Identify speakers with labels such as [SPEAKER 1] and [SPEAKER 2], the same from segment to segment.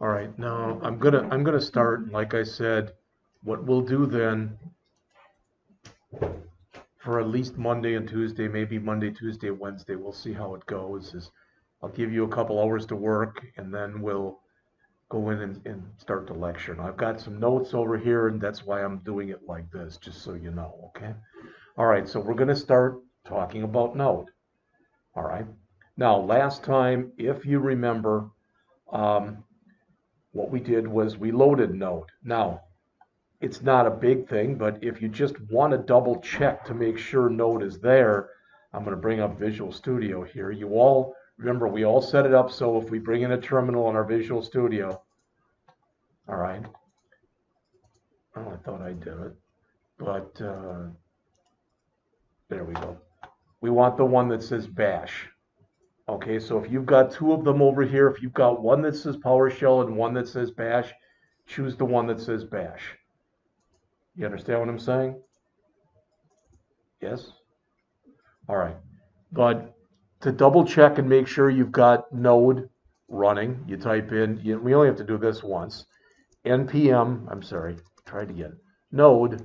[SPEAKER 1] All right, now I'm gonna start, like I said, what we'll do then for at least Monday and Tuesday, maybe Monday, Tuesday, Wednesday, we'll see how it goes, is I'll give you a couple hours to work and then we'll go in and start the lecture. Now I've got some notes over here and that's why I'm doing it like this, just so you know, okay? All right, so we're gonna start talking about Node. All right. Now, last time, if you remember, um, what we did was we loaded Node. Now, it's not a big thing, but if you just want to double check to make sure Node is there, I'm going to bring up Visual Studio here. You all, remember, we all set it up so if we bring in a terminal in our Visual Studio, all right. Oh, I thought I did it, but there we go. We want the one that says bash. Okay, so if you've got two of them over here, if you've got one that says PowerShell and one that says bash, choose the one that says bash. You understand what I'm saying? Yes? All right. But to double check and make sure you've got Node running, you type in, we only have to do this once, npm, I'm sorry, try it again, node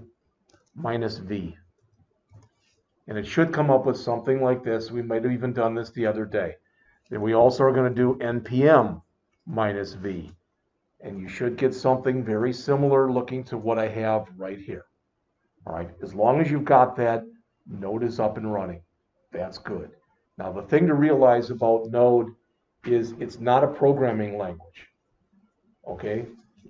[SPEAKER 1] -v. And it should come up with something like this. We might have even done this the other day. Then we also are going to do npm -v. And you should get something very similar looking to what I have right here. All right, as long as you've got that, Node is up and running. That's good. Now, the thing to realize about Node is it's not a programming language. Okay,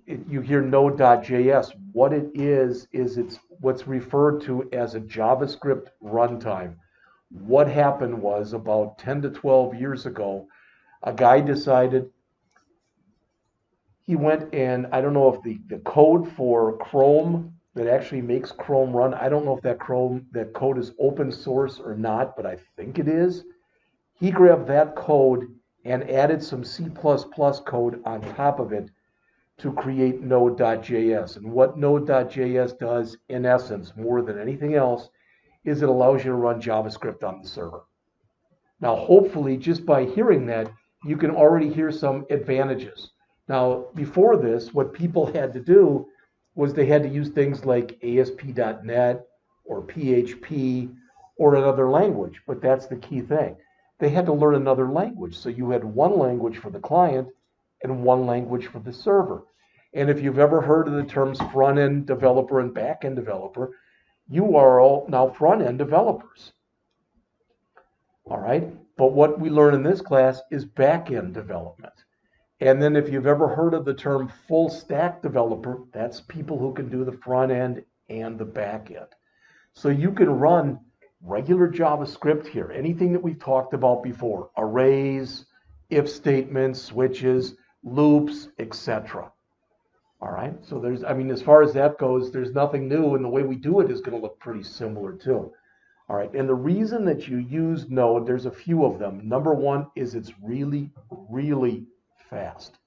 [SPEAKER 1] you hear Node.js. What it is it's what's referred to as a JavaScript runtime. What happened was about 10 to 12 years ago, a guy decided he went and I don't know if the code for Chrome that actually makes Chrome run, I don't know if that code is open source or not, but I think it is. He grabbed that code and added some C++ code on top of it to create Node.js. And what Node.js does, in essence, more than anything else, is it allows you to run JavaScript on the server. Now, hopefully, just by hearing that, you can already hear some advantages. Now, before this, what people had to do was they had to use things like ASP.NET or PHP or another language, but that's the key thing. They had to learn another language. So you had one language for the client and one language for the server. And if you've ever heard of the terms front-end developer and back-end developer, you are all now front-end developers. All right. But what we learn in this class is back-end development. And then if you've ever heard of the term full stack developer, that's people who can do the front end and the back end. So you can run regular JavaScript here, anything that we've talked about before, arrays, if statements, switches, loops, etc. All right. So there's, I mean, as far as that goes, there's nothing new, and the way we do it is going to look pretty similar too. All right, and the reason that you use Node, there's a few of them. Number one is it's really, really fast.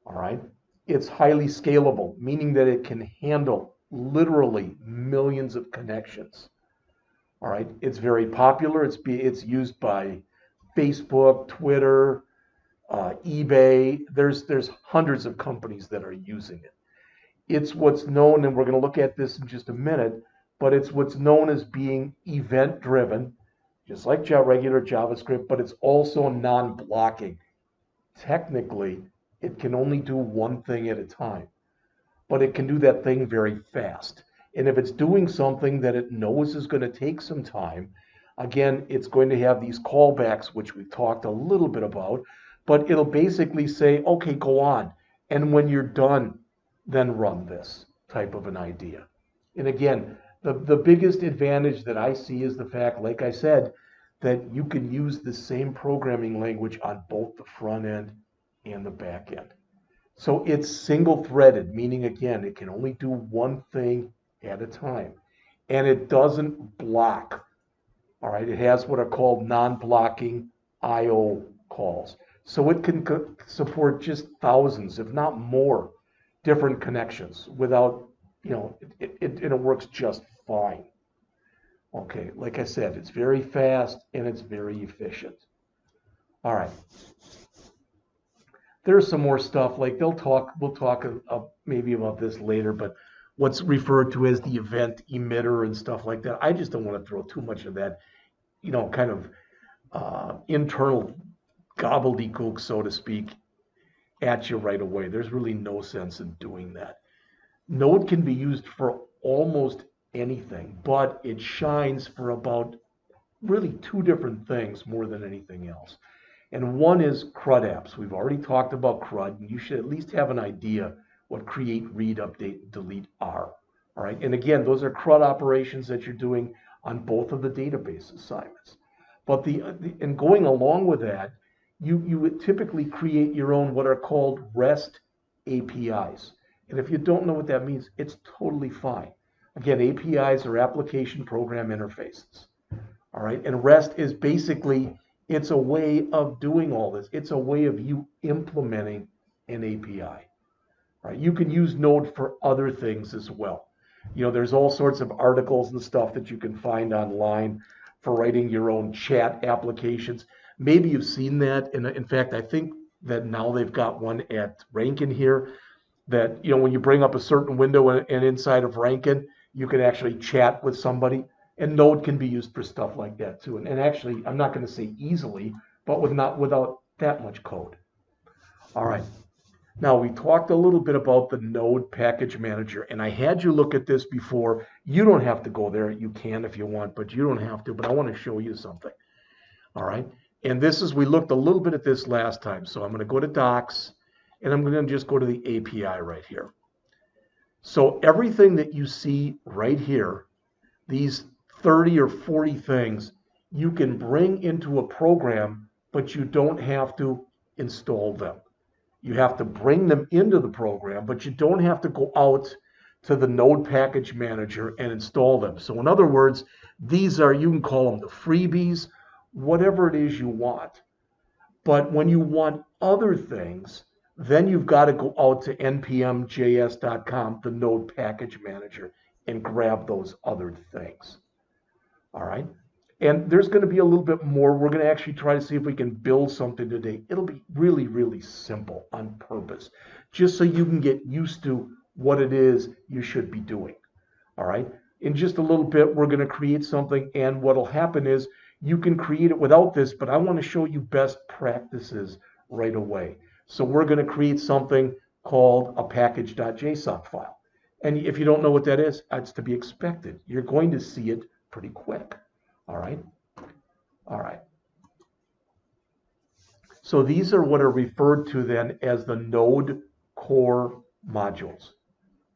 [SPEAKER 1] All right, it's highly scalable, meaning that it can handle literally millions of connections. All right, it's very popular. It's used by Facebook, Twitter, eBay. There's hundreds of companies that are using it. It's what's known, and we're going to look at this in just a minute, but it's what's known as being event-driven, just like regular JavaScript, but it's also non-blocking. Technically, it can only do one thing at a time, but it can do that thing very fast. And if it's doing something that it knows is going to take some time, again, it's going to have these callbacks, which we've talked a little bit about, but it'll basically say, okay, go on. And when you're done, then run this type of an idea. And again, the biggest advantage that I see is the fact, like I said, that you can use the same programming language on both the front end and the back end. So it's single threaded, meaning again, it can only do one thing at a time. And it doesn't block. All right, it has what are called non-blocking IO calls. So it can support just thousands, if not more, different connections without, it works just fine. Okay, like I said, it's very fast and it's very efficient. All right. there's some more stuff like we'll talk maybe about this later, but what's referred to as the event emitter and stuff like that. I just don't want to throw too much of that, kind of internal gobbledygook, so to speak, at you right away. There's really no sense in doing that. Node can be used for almost anything, but it shines for about really two different things more than anything else. And one is CRUD apps. We've already talked about CRUD, and you should at least have an idea what create, read, update, and delete are. All right, and again, those are CRUD operations that you're doing on both of the database assignments. But and going along with that, you would typically create your own what are called REST APIs. And if you don't know what that means, it's totally fine. Again, APIs are application program interfaces. All right, and REST is basically, it's a way of doing all this. It's a way of you implementing an API. All right, you can use Node for other things as well. There's all sorts of articles and stuff that you can find online for writing your own chat applications. Maybe you've seen that. In fact, I think that now they've got one at Rankin here that, when you bring up a certain window and inside of Rankin, you can actually chat with somebody. And Node can be used for stuff like that too. And actually, I'm not going to say easily, but without that much code. All right. Now, we talked a little bit about the Node package manager, and I had you look at this before. You don't have to go there. You can if you want, but you don't have to. But I want to show you something. All right. And we looked a little bit at this last time. So I'm going to go to Docs, and I'm going to just go to the API right here. So everything that you see right here, these 30 or 40 things, you can bring into a program, but you don't have to install them. You have to bring them into the program, but you don't have to go out to the Node package manager and install them. So in other words, these are, you can call them the freebies, whatever it is you want. But when you want other things, then you've got to go out to npmjs.com, the Node package manager, and grab those other things. All right. And there's going to be a little bit more. We're going to actually try to see if we can build something today. It'll be really, really simple on purpose, just so you can get used to what it is you should be doing. All right. In just a little bit, we're going to create something. And what'll happen is you can create it without this, but I want to show you best practices right away. So we're going to create something called a package.json file. And if you don't know what that is, it's to be expected. You're going to see it pretty quick. All right. All right. So these are what are referred to then as the Node core modules.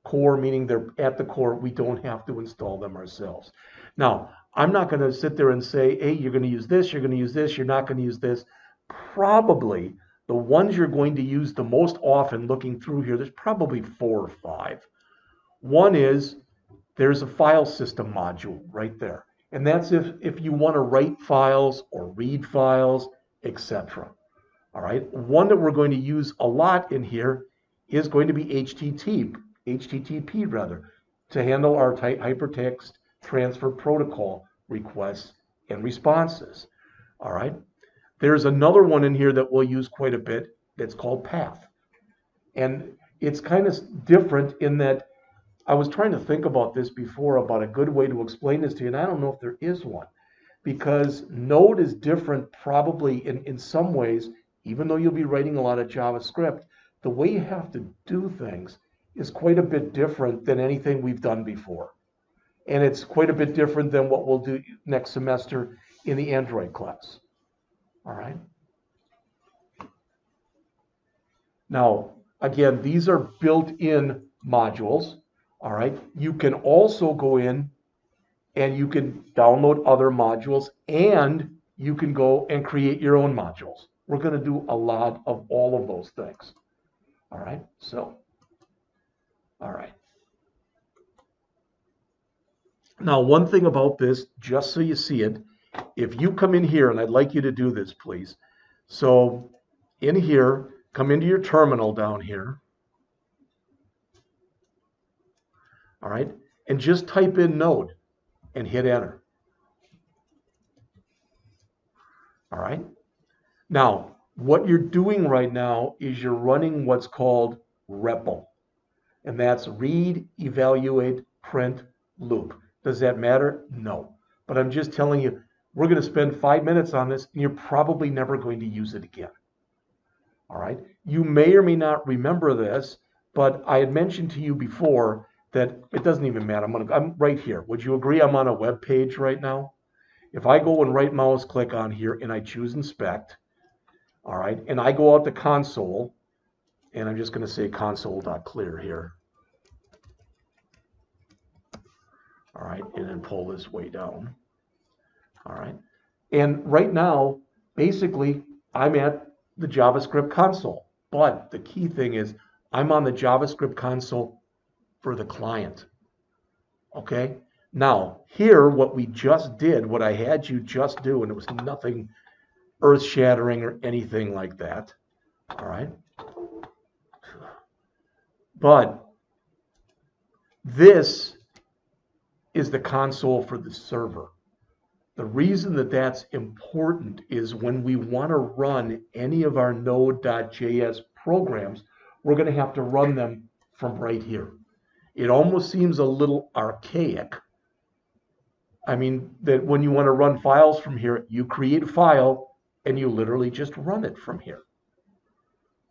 [SPEAKER 1] Core meaning they're at the core. We don't have to install them ourselves. Now, I'm not going to sit there and say, hey, you're going to use this, you're going to use this, you're not going to use this. Probably the ones you're going to use the most often looking through here, there's probably 4 or 5. One is there's a file system module right there. And that's if you want to write files or read files, etc. All right. One that we're going to use a lot in here is going to be HTTP rather, to handle our hypertext transfer protocol requests and responses. All right. There's another one in here that we'll use quite a bit that's called path. And it's kind of different in that I was trying to think about this before, about a good way to explain this to you, and I don't know if there is one, because Node is different probably in some ways, even though you'll be writing a lot of JavaScript, the way you have to do things is quite a bit different than anything we've done before. And it's quite a bit different than what we'll do next semester in the Android class. All right. Now, again, these are built-in modules. All right. You can also go in and you can download other modules, and you can go and create your own modules. We're going to do a lot of all of those things. All right. So, all right. Now, one thing about this, just so you see it, if you come in here, and I'd like you to do this, please. So in here, come into your terminal down here. All right. And just type in Node and hit enter. All right. Now, What you're doing right now is you're running what's called REPL, and that's read, evaluate, print, loop. Does that matter? No. But I'm just telling you, we're going to spend 5 minutes on this, and you're probably never going to use it again. All right. You may or may not remember this, but I had mentioned to you before that it doesn't even matter. I'm right here. Would you agree I'm on a web page right now? If I go and right mouse click on here and I choose inspect, all right, and I go out to console, and I'm just going to say console.clear here. All right, and then pull this way down. All right, and right now, basically, I'm at the JavaScript console. But the key thing is I'm on the JavaScript console for the client. Okay? Now, here, what we just did, what I had you just do, and it was nothing earth-shattering or anything like that. All right? But this is the console for the server. The reason that that's important is when we want to run any of our Node.js programs, we're going to have to run them from right here. It almost seems a little archaic. I mean, that when you want to run files from here, you create a file and you literally just run it from here.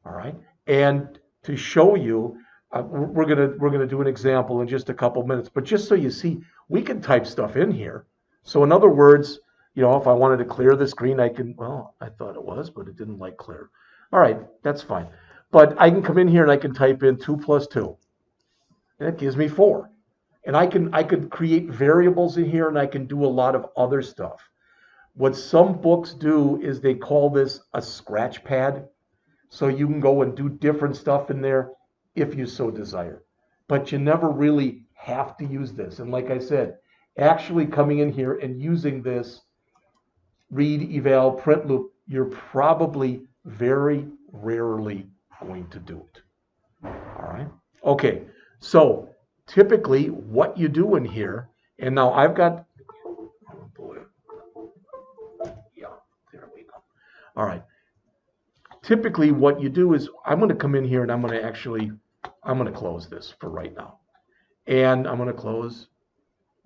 [SPEAKER 1] All right. And to show you, we're gonna do an example in just a couple minutes. But just so you see, we can type stuff in here. So in other words, you know, if I wanted to clear the screen, I can, well, I thought it was, but it didn't like clear. All right, that's fine. But I can come in here and I can type in 2 plus 2. And it gives me 4. And I could create variables in here and I can do a lot of other stuff. What some books do is they call this a scratch pad. So you can go and do different stuff in there if you so desire. But you never really have to use this. And like I said, actually coming in here and using this read, eval, print loop, you're probably very rarely going to do it. All right. Okay. So typically what you do in here, and now I've got, yeah, there we go. All right. Typically what you do is I'm going to come in here and I'm going to close this for right now. And I'm going to close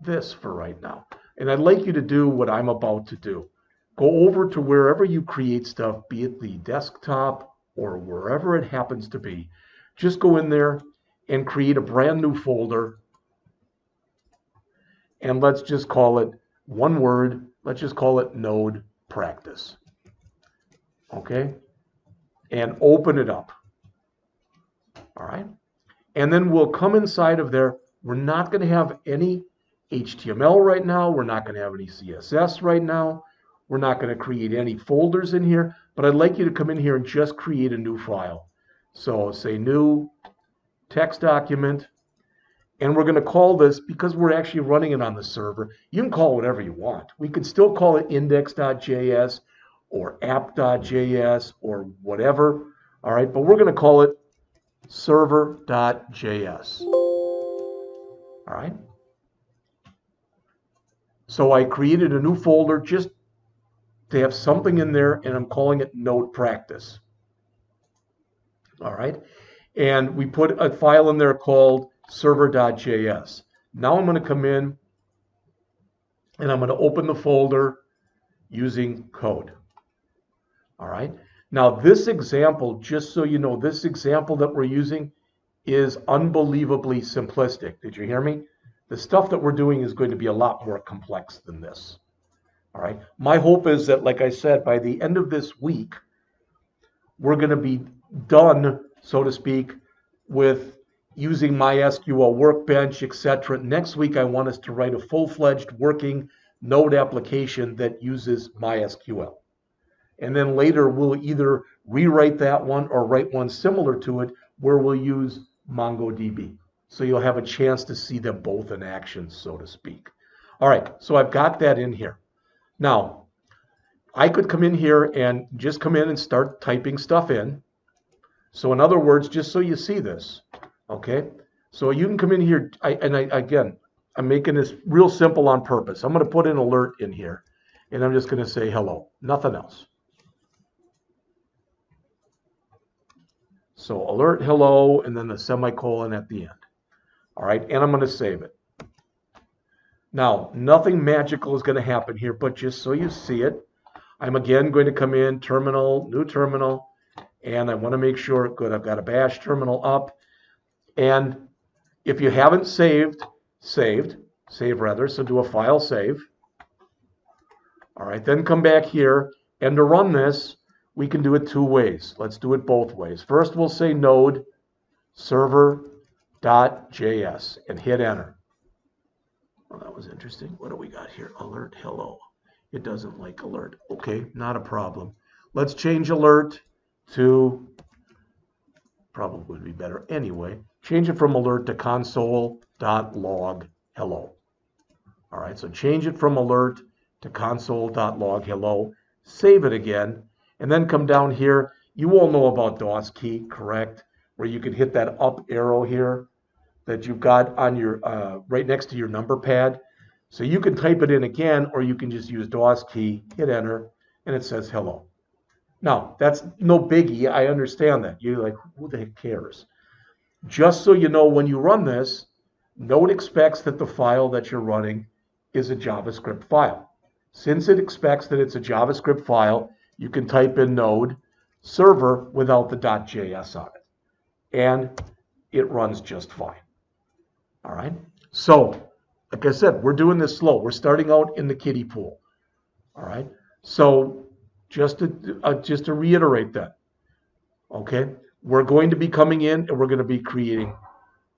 [SPEAKER 1] this for right now. And I'd like you to do what I'm about to do. Go over to wherever you create stuff, be it the desktop or wherever it happens to be. Just go in there and create a brand new folder. And let's just call it one word. Let's just call it Node Practice. Okay? And open it up. All right? And then we'll come inside of there. We're not going to have any HTML right now. We're not going to have any CSS right now. We're not going to create any folders in here. But I'd like you to come in here and just create a new file. So say new text document. And we're going to call this, because we're actually running it on the server, you can call it whatever you want. We could still call it index.js or app.js or whatever. All right, but we're going to call it server.js. All right. So I created a new folder just to have something in there, and I'm calling it Node Practice. All right. And we put a file in there called server.js. Now I'm going to come in and I'm going to open the folder using code. All right. Now this example, just so you know, this example that we're using is unbelievably simplistic. Did you hear me? The stuff that we're doing is going to be a lot more complex than this. All right. My hope is that, like I said, by the end of this week, we're going to be done, so to speak, with using MySQL Workbench, etc. Next week, I want us to write a full-fledged working Node application that uses MySQL. And then later, we'll either rewrite that one or write one similar to it where we'll use MongoDB. So you'll have a chance to see them both in action, so to speak. All right, so I've got that in here. Now, I could come in here and just come in and start typing stuff in. So in other words, just so you see this, okay? So you can come in here, again, I'm making this real simple on purpose. I'm going to put an alert in here, and I'm just going to say hello, nothing else. So alert hello, and then the semicolon at the end. All right, and I'm going to save it. Now, nothing magical is going to happen here, but just so you see it, I'm again going to come in, terminal, new terminal, and I want to make sure, good, I've got a bash terminal up. And if you haven't save rather, so do a file save. All right, then come back here, and to run this, we can do it two ways. Let's do it both ways. First, we'll say node server.js and hit enter. Well, that was interesting. What do we got here? Alert hello. It doesn't like alert. Okay, not a problem. Let's change alert to, probably would be better anyway. Change it from alert to console.log hello. All right, so change it from alert to console.log hello. Save it again, and then come down here. You all know about DOS key, correct? Where you can hit that up arrow here that you've got on your right next to your number pad. So you can type it in again, or you can just use DOS key, hit enter, and it says hello. Now, that's no biggie. I understand that. You're like, who the heck cares? Just so you know, when you run this, Node expects that the file that you're running is a JavaScript file. Since it expects that it's a JavaScript file, you can type in node server without the .js on it, and it runs just fine. All right. So, like I said, we're doing this slow. We're starting out in the kiddie pool. All right. So, just to reiterate that, okay, we're going to be coming in and we're going to be creating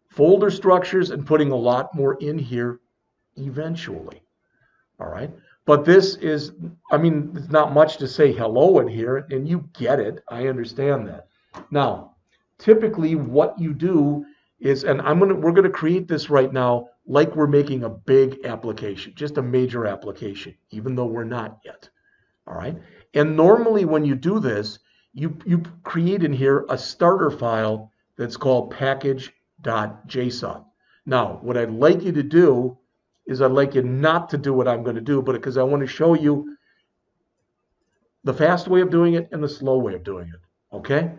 [SPEAKER 1] folder structures and putting a lot more in here eventually. All right. But this is, I mean, there's not much to say hello in here, and you get it. I understand that. Now, typically what you do is, and we're going to create this right now like we're making a big application, just a major application, even though we're not yet. All right. And normally when you do this, you create in here a starter file that's called package.json. Now, what I'd like you to do is I'd like you not to do what I'm going to do, but because I want to show you the fast way of doing it and the slow way of doing it, okay?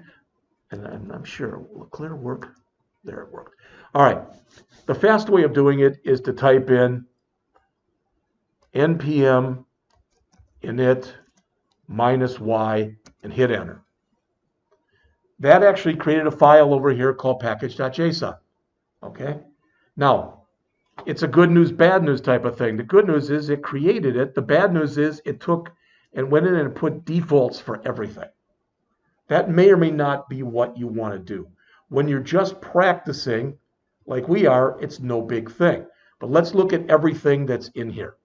[SPEAKER 1] And I'm sure, will it clear work? There, it worked. All right, the fast way of doing it is to type in Npm Init -y and hit enter. That actually created a file over here called package.json, okay? Now, it's a good news, bad news type of thing. The good news is it created it. The bad news is it took and went in and put defaults for everything. That may or may not be what you want to do. When you're just practicing, like we are, it's no big thing. But let's look at everything that's in here.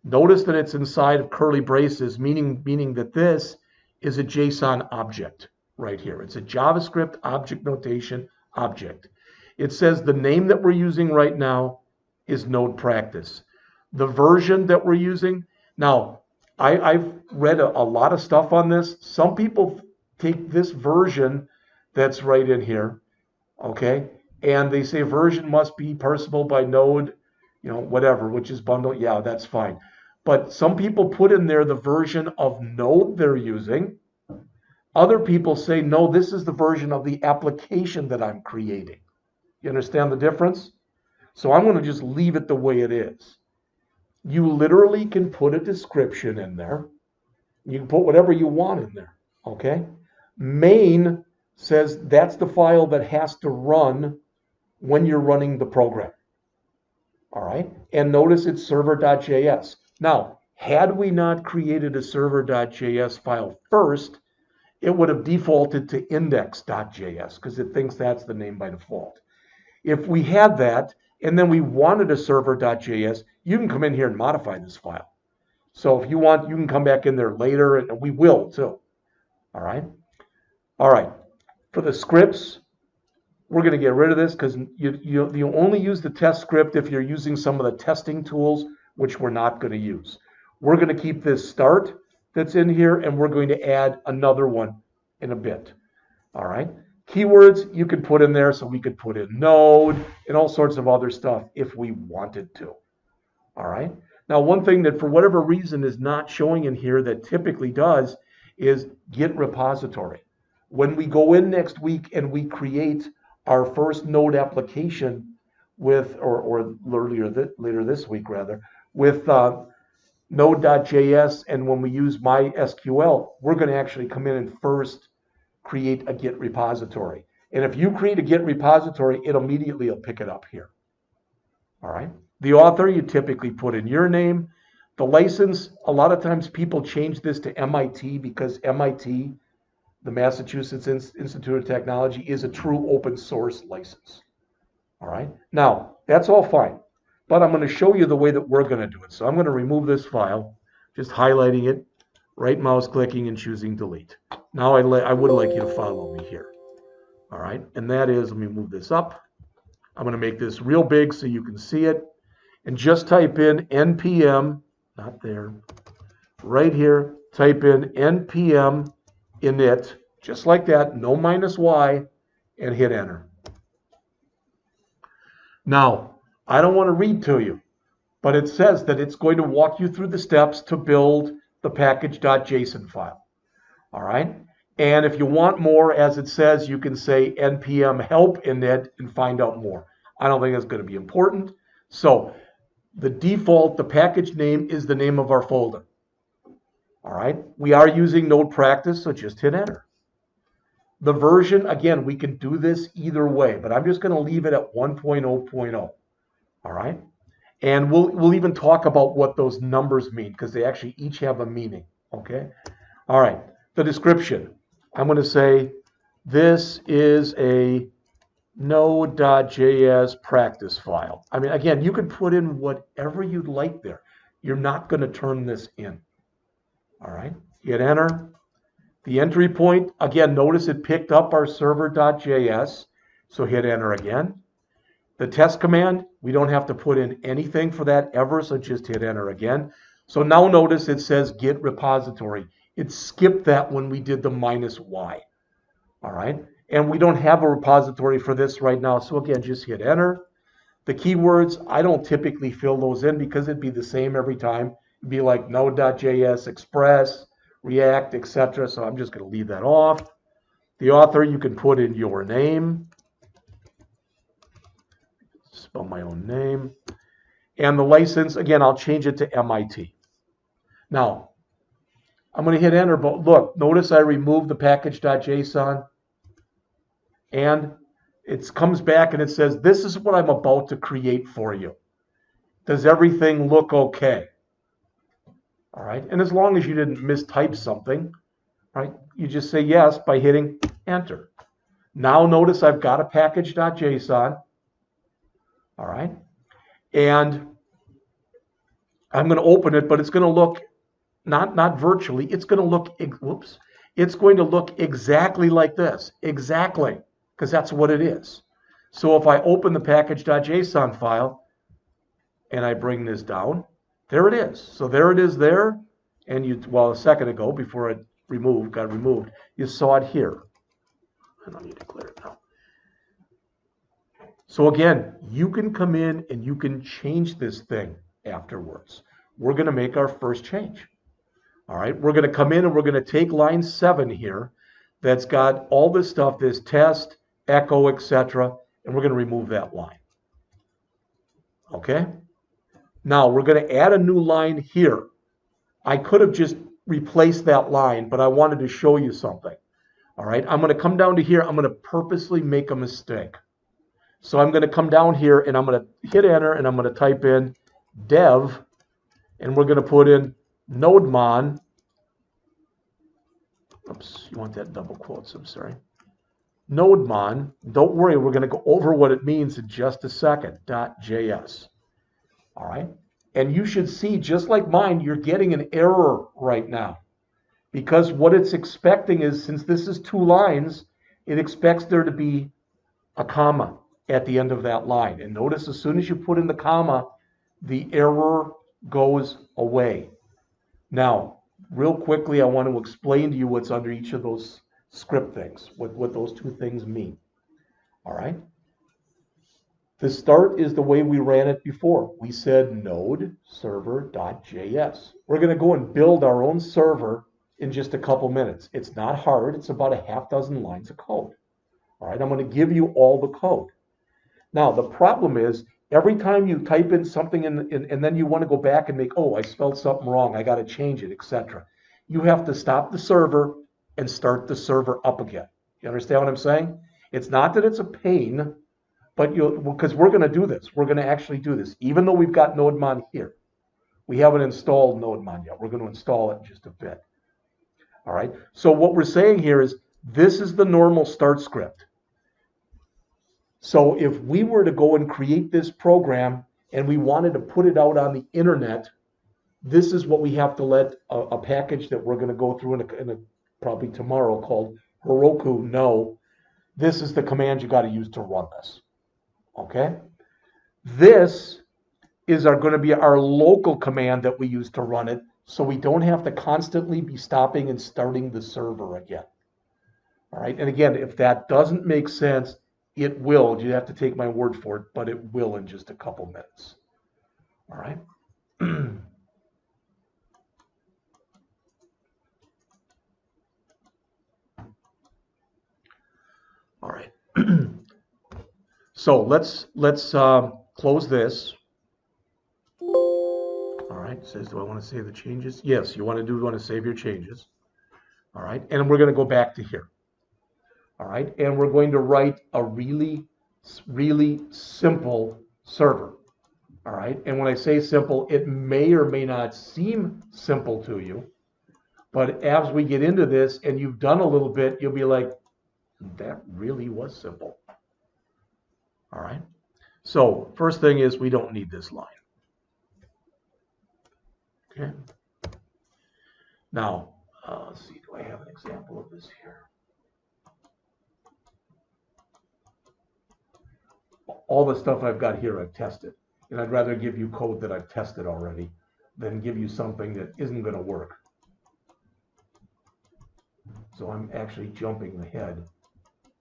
[SPEAKER 1] Notice that it's inside of curly braces, meaning that this is a JSON object right here. It's a JavaScript object notation object. It says the name that we're using right now is node practice. The version that we're using, now I've read a lot of stuff on this. Some people take this version that's right in here, okay, and they say version must be parsable by node, you know, whatever, which is bundle. Yeah, that's fine. But some people put in there the version of node they're using. Other people say, no, this is the version of the application that I'm creating. You understand the difference? So I'm going to just leave it the way it is. You literally can put a description in there. You can put whatever you want in there, okay? Main says that's the file that has to run when you're running the program, all right? And notice it's server.js. Now, had we not created a server.js file first, it would have defaulted to index.js because it thinks that's the name by default. If we had that, and then we wanted a server.js, you can come in here and modify this file. So if you want, you can come back in there later, and we will too. All right? All right. For the scripts, we're going to get rid of this because you only use the test script if you're using some of the testing tools, which we're not going to use. We're going to keep this start that's in here, and we're going to add another one in a bit. All right? Keywords you could put in there, so we could put in node and all sorts of other stuff if we wanted to. All right. Now, one thing that for whatever reason is not showing in here that typically does is Git Repository. When we go in next week and we create our first Node application with, or later this week rather, with Node.js, and when we use MySQL, we're going to actually come in and first create a Git repository. And if you create a Git repository, it immediately will pick it up here. All right. The author, you typically put in your name. The license, a lot of times people change this to MIT because MIT, the Massachusetts Institute of Technology, is a true open source license. All right. Now, that's all fine. But I'm going to show you the way that we're going to do it. So I'm going to remove this file, just highlighting it, right mouse clicking and choosing delete. Now I would like you to follow me here. All right. And that is, let me move this up. I'm going to make this real big so you can see it. And just type in npm, not there, right here, type in npm init, just like that, no -y, and hit enter. Now, I don't want to read to you, but it says that it's going to walk you through the steps to build the package.json file. All right? And if you want more, as it says, you can say npm help init and find out more. I don't think that's going to be important. So the default, the package name is the name of our folder. All right? We are using Node Practice, so just hit enter. The version, again, we can do this either way, but I'm just going to leave it at 1.0.0. All right? And we'll even talk about what those numbers mean, because they actually each have a meaning. Okay? All right. The description. I'm going to say this is a Node.js practice file. I mean, again, you can put in whatever you'd like there. You're not going to turn this in. All right? Hit enter. The entry point, again, notice it picked up our server.js, so hit enter again. The test command, we don't have to put in anything for that ever, so just hit enter again. So now notice it says Git Repository. It skipped that when we did the -y. All right? And we don't have a repository for this right now, so again, just hit enter. The keywords, I don't typically fill those in because it'd be the same every time. It'd be like Node.js, Express, React, etc. So I'm just going to leave that off. The author, you can put in your name. Spell my own name. And the license, again, I'll change it to MIT. Now, I'm going to hit enter, but look, notice I removed the package.json. And it comes back and it says, this is what I'm about to create for you. Does everything look okay? All right. And as long as you didn't mistype something, right, you just say yes by hitting enter. Now notice I've got a package.json. All right. And I'm going to open it, but it's going to look not virtually. It's going to look, whoops. It's going to look exactly like this. Exactly. Because that's what it is. So if I open the package.json file and I bring this down, there it is. So there it is there. And a second ago, before it got removed, you saw it here. I don't need to clear it now. So again, you can come in and you can change this thing afterwards. We're going to make our first change. All right, we're going to come in and we're going to take line 7 here that's got all this stuff, this test, echo, etc., and we're going to remove that line. Okay? Now, we're going to add a new line here. I could have just replaced that line, but I wanted to show you something. All right, I'm going to come down to here. I'm going to purposely make a mistake. So I'm going to come down here and I'm going to hit enter and I'm going to type in dev, and we're going to put in nodemon. Oops, you want that double quotes, I'm sorry. Nodemon, don't worry, we're going to go over what it means in just a second, .js. All right, and you should see, just like mine, you're getting an error right now. Because what it's expecting is, since this is 2 lines, it expects there to be a comma at the end of that line. And notice as soon as you put in the comma, the error goes away. Now, real quickly, I want to explain to you what's under each of those script things, what those 2 things mean. All right? The start is the way we ran it before. We said node server.js. We're going to go and build our own server in just a couple minutes. It's not hard. It's about a half dozen lines of code. All right, I'm going to give you all the code. Now, the problem is every time you type in something and then you want to go back and make, oh, I spelled something wrong, I got to change it, etc. You have to stop the server and start the server up again. You understand what I'm saying? It's not that it's a pain, but because we're going to do this. We're going to actually do this. Even though we've got NodeMon here. We haven't installed NodeMon yet. We're going to install it in just a bit. All right. So what we're saying here is this is the normal start script. So if we were to go and create this program and we wanted to put it out on the internet, this is what we have to let a package that we're going to go through in probably tomorrow called Heroku know. This is the command you got to use to run this. Okay? This is going to be our local command that we use to run it, so we don't have to constantly be stopping and starting the server again. All right, and again, if that doesn't make sense, it will. You have to take my word for it, but it will in just a couple minutes. All right. All right. So let's close this. All right. It says, do I want to save the changes? Yes, you want to save your changes. All right, and we're going to go back to here. All right, and we're going to write a really, really simple server. All right, and when I say simple, it may or may not seem simple to you, but as we get into this and you've done a little bit, you'll be like, that really was simple. All right, so first thing is we don't need this line. Okay, now let's see, do I have an example of this here? All the stuff I've got here I've tested, and I'd rather give you code that I've tested already than give you something that isn't going to work. So I'm actually jumping ahead,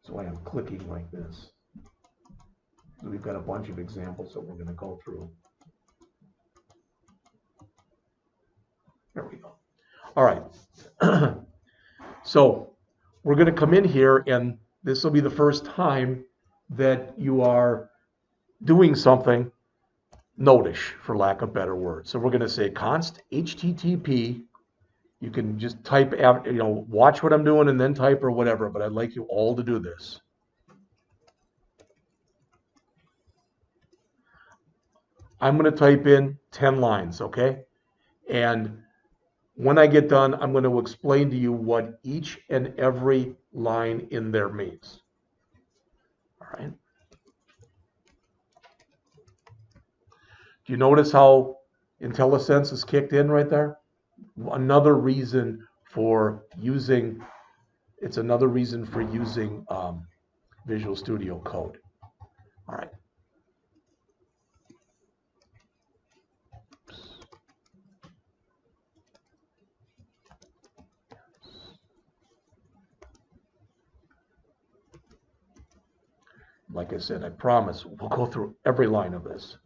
[SPEAKER 1] so I am clicking like this. So we've got a bunch of examples that we're going to go through. There we go. All right. So we're going to come in here, and this will be the first time that you are doing something node-ish, for lack of better words. So we're going to say const HTTP. You can just type, watch what I'm doing and then type or whatever, but I'd like you all to do this. I'm going to type in 10 lines, okay? And when I get done, I'm going to explain to you what each and every line in there means. All right? Do you notice how IntelliSense is kicked in right there? Another reason for using, Visual Studio Code. All right. Like I said, I promise we'll go through every line of this.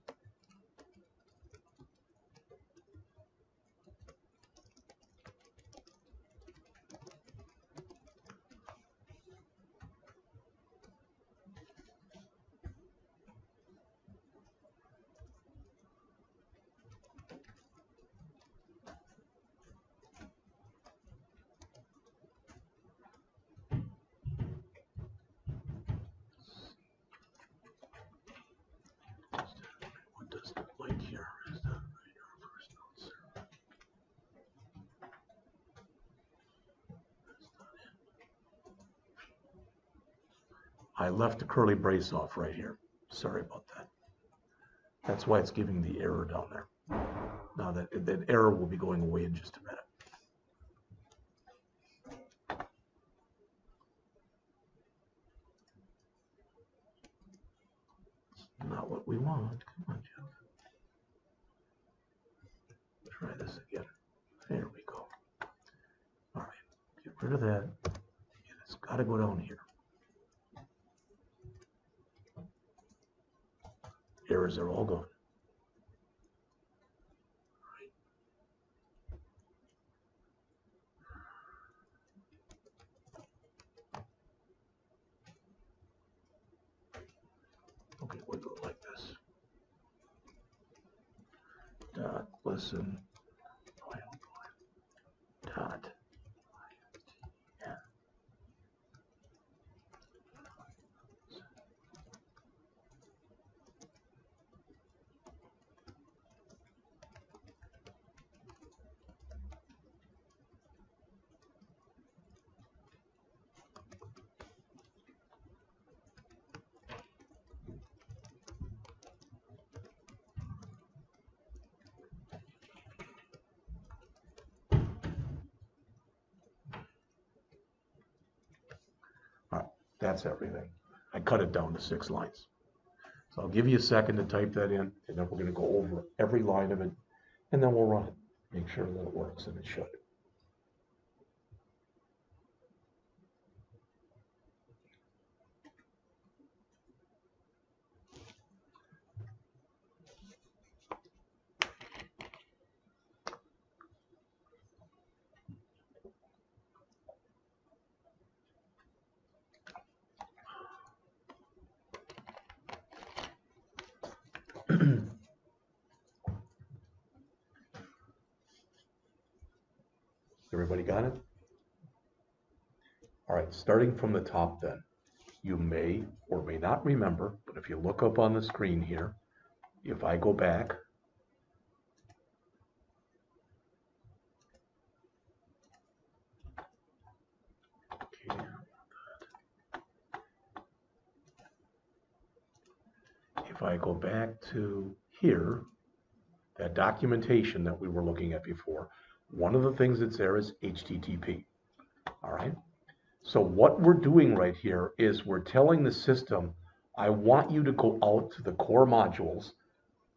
[SPEAKER 1] What does it look like here? Is that our first notes? I left the curly brace off right here. Sorry about that. That's why it's giving the error down there. Now that error will be going away in just a minute. Not what we want. Come on, Jeff. Try this again. There we go. All right. Get rid of that. It's got to go down here. Errors are all gone. listen dot. That's everything. I cut it down to 6 lines. So I'll give you a second to type that in, and then we're going to go over every line of it, and then we'll run it. Make sure that it works, and it should. Everybody got it? All right, starting from the top then. You may or may not remember, but if you look up on the screen here, if I go back, okay, if I go back to here, that documentation that we were looking at before, one of the things that's there is HTTP. All right. So what we're doing right here is we're telling the system, I want you to go out to the core modules,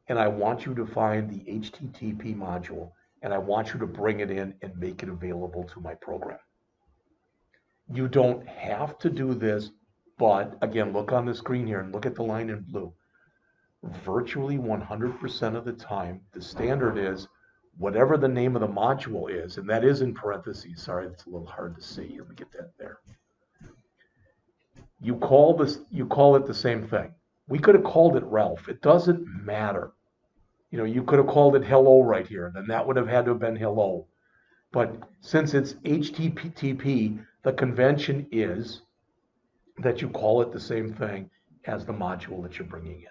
[SPEAKER 1] and I want you to find the HTTP module, and I want you to bring it in and make it available to my program. You don't have to do this, but again, look on the screen here and look at the line in blue. Virtually 100% of the time, the standard is whatever the name of the module is, and that is in parentheses. Sorry, it's a little hard to see. Let me get that there. You call it the same thing. We could have called it Ralph. It doesn't matter. You know, you could have called it hello right here. Then that would have had to have been hello. But since it's HTTP, the convention is that you call it the same thing as the module that you're bringing in.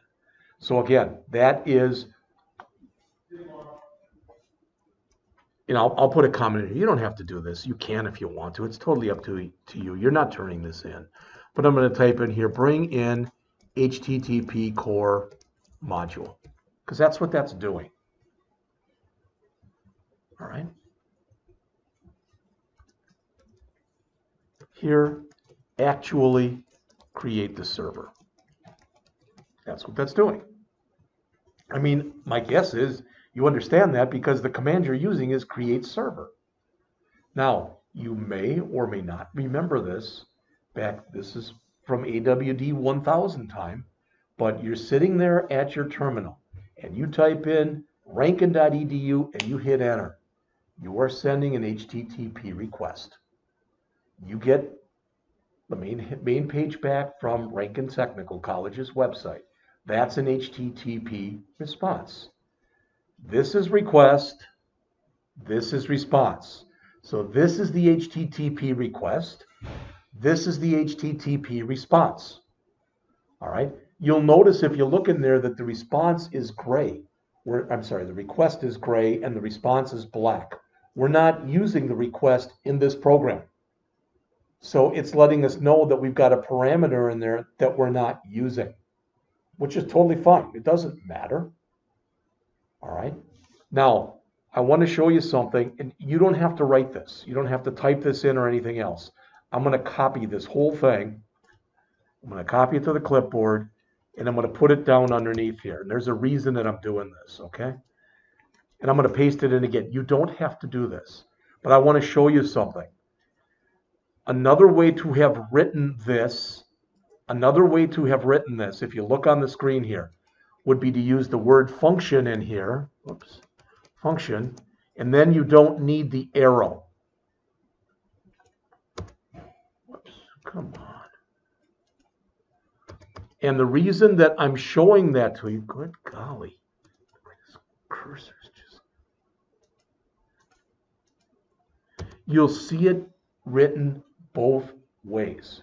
[SPEAKER 1] So again, that is, you know, I'll put a comment in here. You don't have to do this. You can if you want to. It's totally up to you. You're not turning this in. But I'm going to type in here, bring in HTTP core module, because that's what that's doing. All right. Here, actually create the server. That's what that's doing. I mean, my guess is you understand that because the command you're using is create server. Now, you may or may not remember this. This is from AWD 1000 time, but you're sitting there at your terminal and you type in rankin.edu and you hit enter. You are sending an HTTP request. You get the main page back from Rankin Technical College's website. That's an HTTP response. This is request, this is response. So this is the HTTP request, this is the HTTP response. All right, you'll notice if you look in there that the response is gray. The request is gray and the response is black. We're not using the request in this program. So it's letting us know that we've got a parameter in there that we're not using, which is totally fine. It doesn't matter. All right. Now, I want to show you something, and you don't have to write this. You don't have to type this in or anything else. I'm going to copy this whole thing. I'm going to copy it to the clipboard, and I'm going to put it down underneath here. And there's a reason that I'm doing this, okay? And I'm going to paste it in again. You don't have to do this, but I want to show you something. Another way to have written this, if you look on the screen here, would be to use the word function in here. Whoops, function, and then you don't need the arrow. Whoops, come on. And the reason that I'm showing that to you, good golly, this cursor's just, you'll see it written both ways.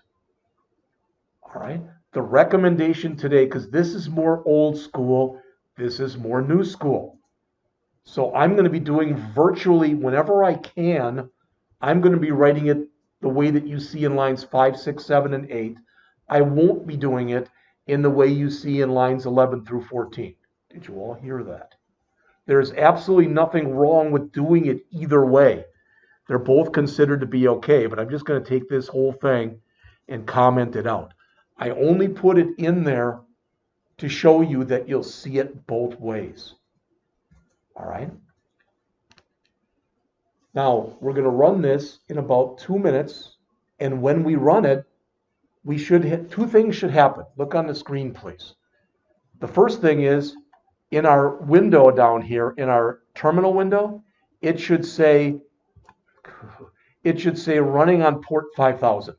[SPEAKER 1] All right. The recommendation today, because this is more old school, this is more new school. So I'm going to be doing virtually whenever I can, I'm going to be writing it the way that you see in lines 5, 6, 7, and 8. I won't be doing it in the way you see in lines 11 through 14. Did you all hear that? There's absolutely nothing wrong with doing it either way. They're both considered to be okay, but I'm just going to take this whole thing and comment it out. I only put it in there to show you that you'll see it both ways. All right. Now, we're going to run this in about 2 minutes, and when we run it, we should hit, two things should happen. Look on the screen, please. The first thing is, in our window down here, in our terminal window, it should say running on port 5000.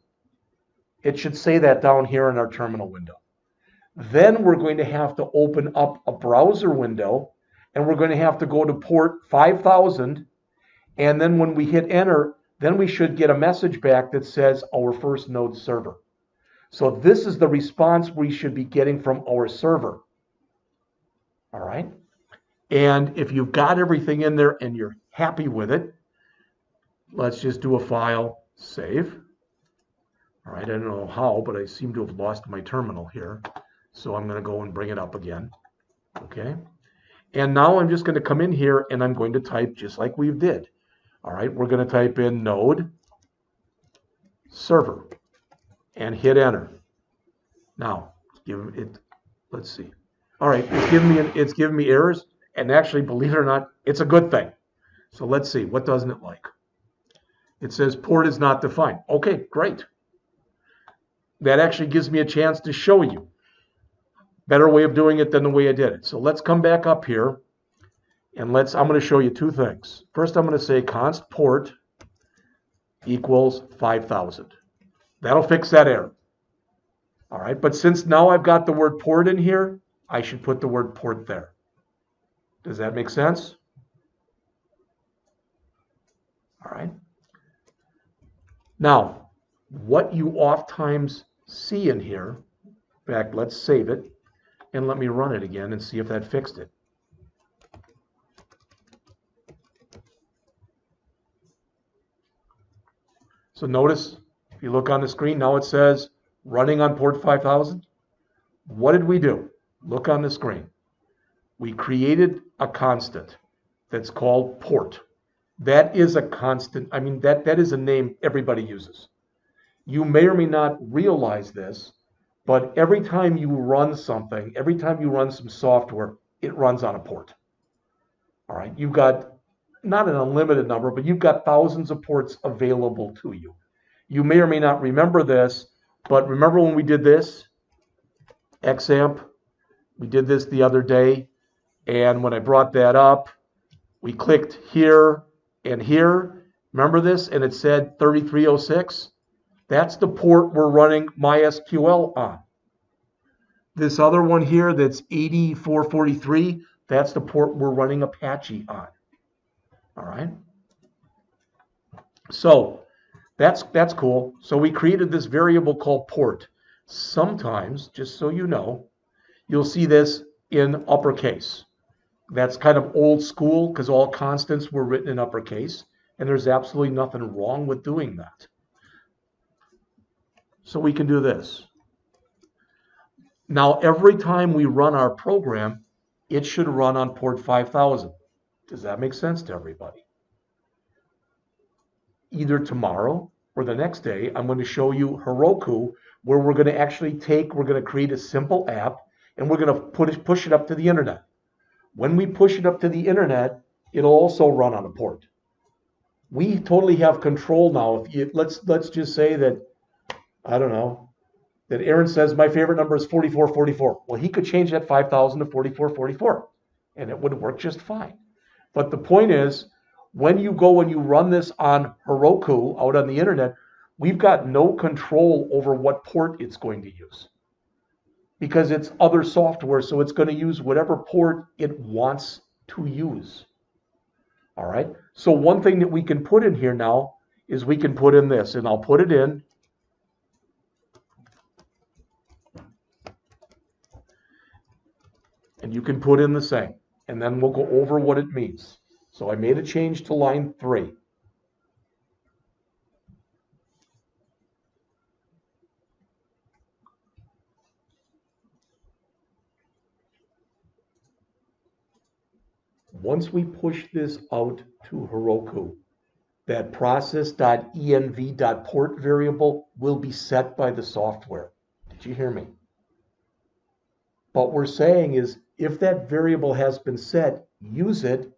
[SPEAKER 1] It should say that down here in our terminal window. Then we're going to have to open up a browser window, and we're going to have to go to port 5000, and then when we hit enter, then we should get a message back that says our first node server. So this is the response we should be getting from our server. All right. And if you've got everything in there and you're happy with it, let's just do a file save. All right. I don't know how, but I seem to have lost my terminal here. So I'm going to go and bring it up again. Okay. And now I'm just going to come in here and I'm going to type just like we did. All right. We're going to type in node server and hit enter. Now, give it, let's see. All right, it's giving me errors, and actually, believe it or not, it's a good thing. So let's see, what doesn't it like? It says port is not defined. Okay, great. That actually gives me a chance to show you. Better way of doing it than the way I did it. So let's come back up here, and I'm going to show you two things. First, I'm going to say const port equals 5000. That'll fix that error. All right, but since now I've got the word port in here, I should put the word port there. Does that make sense? All right. Now, what you oftentimes see in here, in fact, let's save it and let me run it again and see if that fixed it. So notice, if you look on the screen, now it says running on port 5000. What did we do? Look on the screen. We created a constant that's called port. That is a constant. I mean, that is a name everybody uses. You may or may not realize this, but every time you run something, every time you run some software, it runs on a port. All right. You've got not an unlimited number, but you've got thousands of ports available to you. You may or may not remember this, but remember when we did this? XAMPP. We did this the other day, and when I brought that up, we clicked here and here. Remember this? And it said 3306. That's the port we're running MySQL on. This other one here that's 8443, that's the port we're running Apache on. All right. So that's cool. So we created this variable called port. Sometimes, just so you know, you'll see this in uppercase. That's kind of old school because all constants were written in uppercase, and there's absolutely nothing wrong with doing that. So we can do this. Now, every time we run our program, it should run on port 5000. Does that make sense to everybody? Either tomorrow or the next day, I'm going to show you Heroku, where we're going to actually we're going to create a simple app, and we're going to push it up to the internet. When we push it up to the internet, it'll also run on a port. We totally have control now. Let's just say that, I don't know, that Aaron says my favorite number is 4444. Well, he could change that 5000 to 4444, and it would work just fine. But the point is, when you go and you run this on Heroku out on the internet, we've got no control over what port it's going to use because it's other software, so it's going to use whatever port it wants to use. All right. So one thing that we can put in here now is we can put in this, and I'll put it in. And you can put in the same, and then we'll go over what it means. So I made a change to line 3. Once we push this out to Heroku, that process.env.port variable will be set by the software. Did you hear me? What we're saying is, if that variable has been set, use it.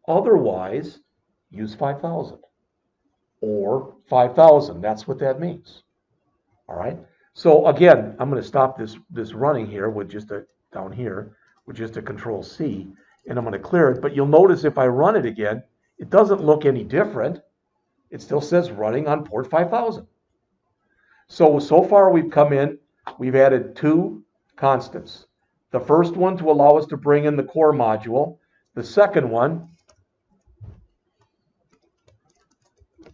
[SPEAKER 1] Otherwise, use 5,000 or 5,000. That's what that means. All right. So again, I'm going to stop this running here with just a down here with just a Control C, and I'm going to clear it. But you'll notice if I run it again, it doesn't look any different. It still says running on port 5,000. So far we've come in, we've added 2 constants. The first one to allow us to bring in the core module. The second one,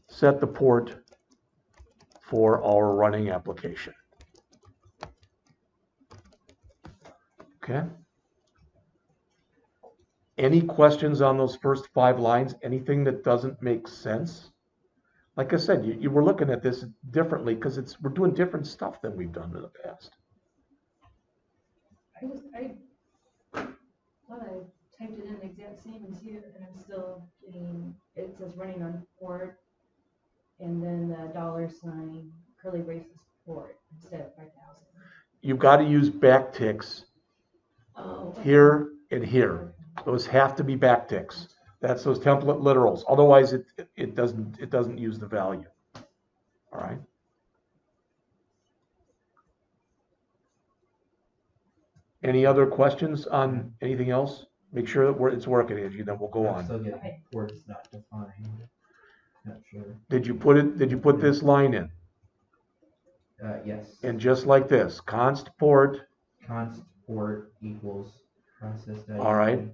[SPEAKER 1] set the port for our running application. Okay. Any questions on those first 5 lines? Anything that doesn't make sense? Like I said, you were looking at this differently because we're doing different stuff than we've done in the past.
[SPEAKER 2] I thought I typed it in the exact same as you, and I'm still getting, it says running on port, and then the $, curly braces port instead of 5,000.
[SPEAKER 1] You've got to use backticks here and here. Those have to be backticks. That's those template literals. Otherwise, it doesn't use the value. All right. Any other questions on anything else? Make sure that it's working, Angie. Then we'll go on.
[SPEAKER 3] Still getting port is not defined. Not sure.
[SPEAKER 1] Did you put this line in?
[SPEAKER 3] Yes.
[SPEAKER 1] And just like this, const port.
[SPEAKER 3] Const port equals process.
[SPEAKER 1] All right.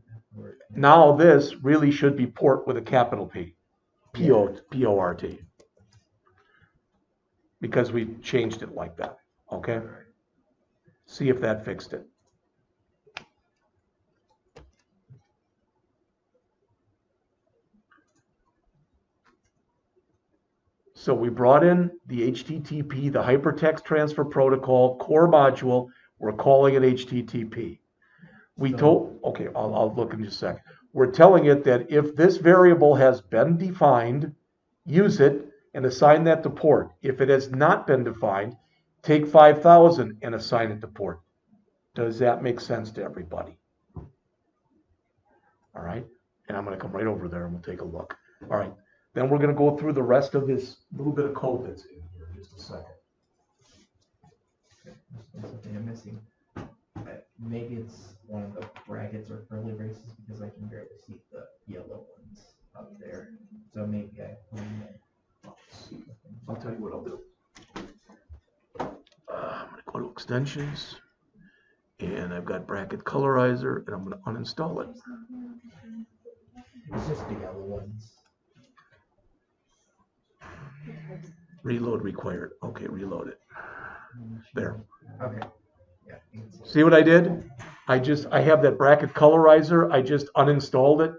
[SPEAKER 1] Now this really should be port with a capital P. P-O-R-T. Because we changed it like that. Okay. See if that fixed it. So we brought in the HTTP, the Hypertext Transfer Protocol core module. We're calling it HTTP. Okay, I'll look in just a second. We're telling it that if this variable has been defined, use it and assign that to port. If it has not been defined, take 5,000 and assign it to port. Does that make sense to everybody? All right, and I'm going to come right over there and we'll take a look. All right. Then we're going to go through the rest of this little bit of code that's in here in just a second.
[SPEAKER 3] Okay, there's something I'm missing. Maybe it's one of the brackets or curly braces because I can barely see the yellow ones up there. So maybe I put in there.
[SPEAKER 1] I'll tell you what I'll do. I'm going to go to extensions, and I've got bracket colorizer, and I'm going to uninstall it.
[SPEAKER 3] It's just the yellow ones.
[SPEAKER 1] Reload required. Okay, reload it. There.
[SPEAKER 3] Okay. Yeah.
[SPEAKER 1] See what I did? I have that bracket colorizer. I just uninstalled it.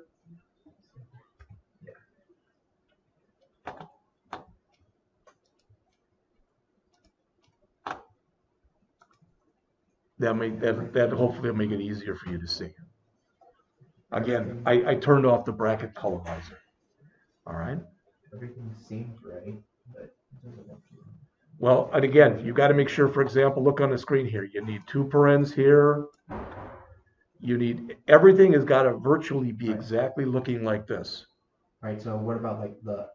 [SPEAKER 1] That hopefully will make it easier for you to see. Again, I turned off the bracket colorizer. All right.
[SPEAKER 3] Everything seems right, but it doesn't want to.
[SPEAKER 1] Well, and again, you got to make sure, for example, look on the screen here. You need 2 parens here. You need, everything has got to virtually be exactly looking like this.
[SPEAKER 3] All right, so what about like the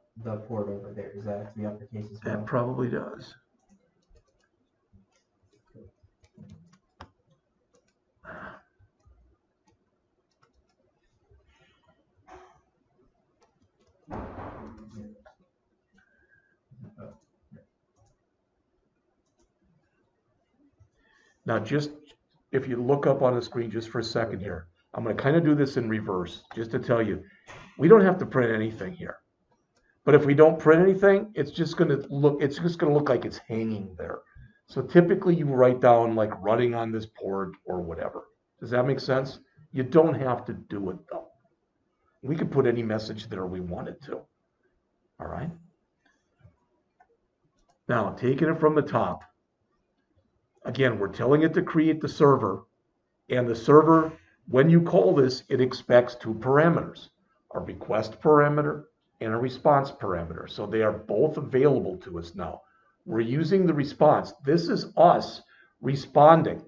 [SPEAKER 3] port over there? Does that have to be uppercase as well?
[SPEAKER 1] That probably does. Now, just if you look up on the screen just for a second here, I'm going to kind of do this in reverse just to tell you, we don't have to print anything here. But if we don't print anything, it's just going to look like it's hanging there. So typically you write down like running on this port or whatever. Does that make sense? You don't have to do it though. We could put any message there we wanted to. All right. Now, taking it from the top, again, we're telling it to create the server, and the server, when you call this, it expects two parameters, a request parameter and a response parameter. So they are both available to us now. We're using the response. This is us responding.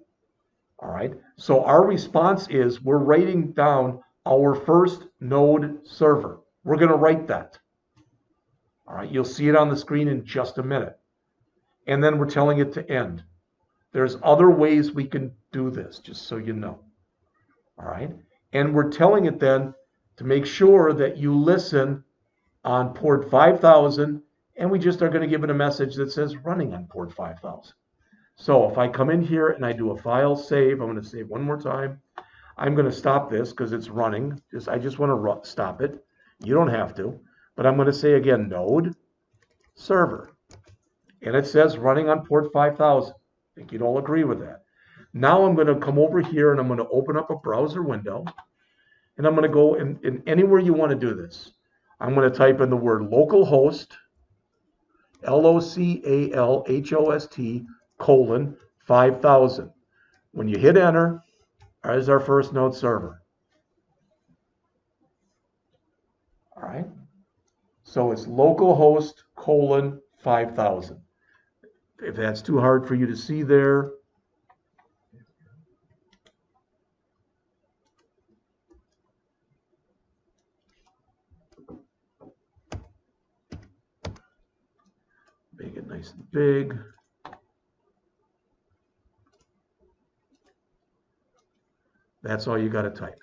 [SPEAKER 1] All right. So our response is we're writing down our first node server. We're going to write that. All right. You'll see it on the screen in just a minute. And then we're telling it to end. There's other ways we can do this, just so you know. All right. And we're telling it then to make sure that you listen on port 5000, and we just are going to give it a message that says running on port 5000. So if I come in here and I do a file save, I'm going to save one more time. I'm going to stop this because it's running. I just want to stop it. You don't have to. But I'm going to say again, node server. And it says running on port 5000. I think you'd all agree with that. Now I'm going to come over here and I'm going to open up a browser window. And I'm going to go in anywhere you want to do this. I'm going to type in the word localhost, LOCALHOST, colon 5000. When you hit enter, there's our first node server. All right. So it's localhost colon 5000. If that's too hard for you to see there, make it nice and big. That's all you got to type.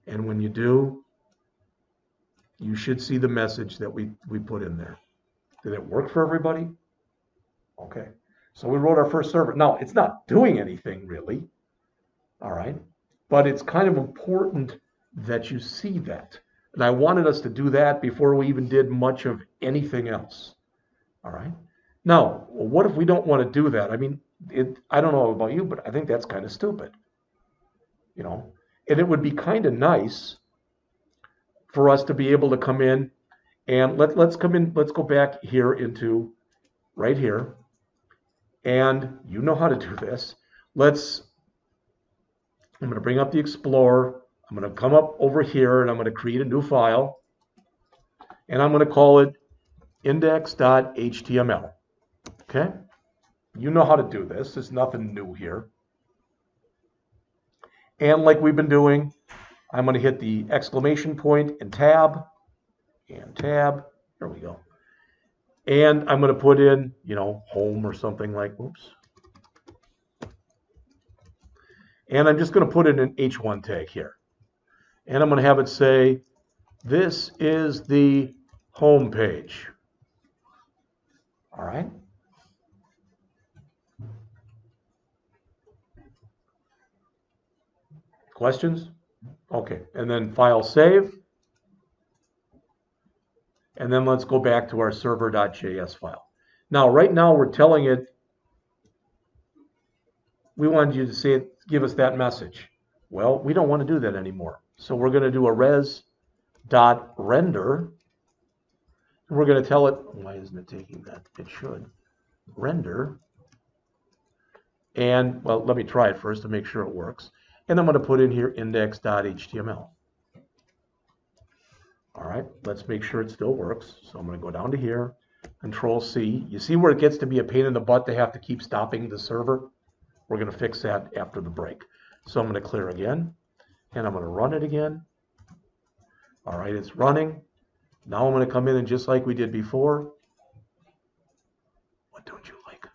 [SPEAKER 1] And when you do, you should see the message that we put in there. Did it work for everybody? Okay. So we wrote our first server. Now, it's not doing anything really. All right. But it's kind of important that you see that. And I wanted us to do that before we even did much of anything else. All right. Now, what if we don't want to do that? I mean, I don't know about you, but I think that's kind of stupid. You know, and it would be kind of nice for us to be able to come in and let's come in. Let's go back here into right here. And you know how to do this. I'm going to bring up the Explorer. I'm going to come up over here and I'm going to create a new file. And I'm going to call it index.html. Okay? You know how to do this. There's nothing new here. And like we've been doing, I'm going to hit the exclamation point and tab. There we go. And I'm going to put in, home or something like, oops. And I'm just going to put in an H1 tag here. And I'm going to have it say, this is the home page. All right. Questions? Okay. And then file save. And then let's go back to our server.js file. Now, right now we're telling it, we wanted you to say it, give us that message. Well, we don't want to do that anymore. So we're going to do a res.render. And we're going to tell it, why isn't it taking that? It should. Render. And, well, let me try it first to make sure it works. And I'm going to put in here index.html. All right, let's make sure it still works. So I'm going to go down to here, Control C. You see where it gets to be a pain in the butt to have to keep stopping the server? We're going to fix that after the break. So I'm going to clear again, and I'm going to run it again. All right, it's running. Now I'm going to come in and just like we did before. What don't you like?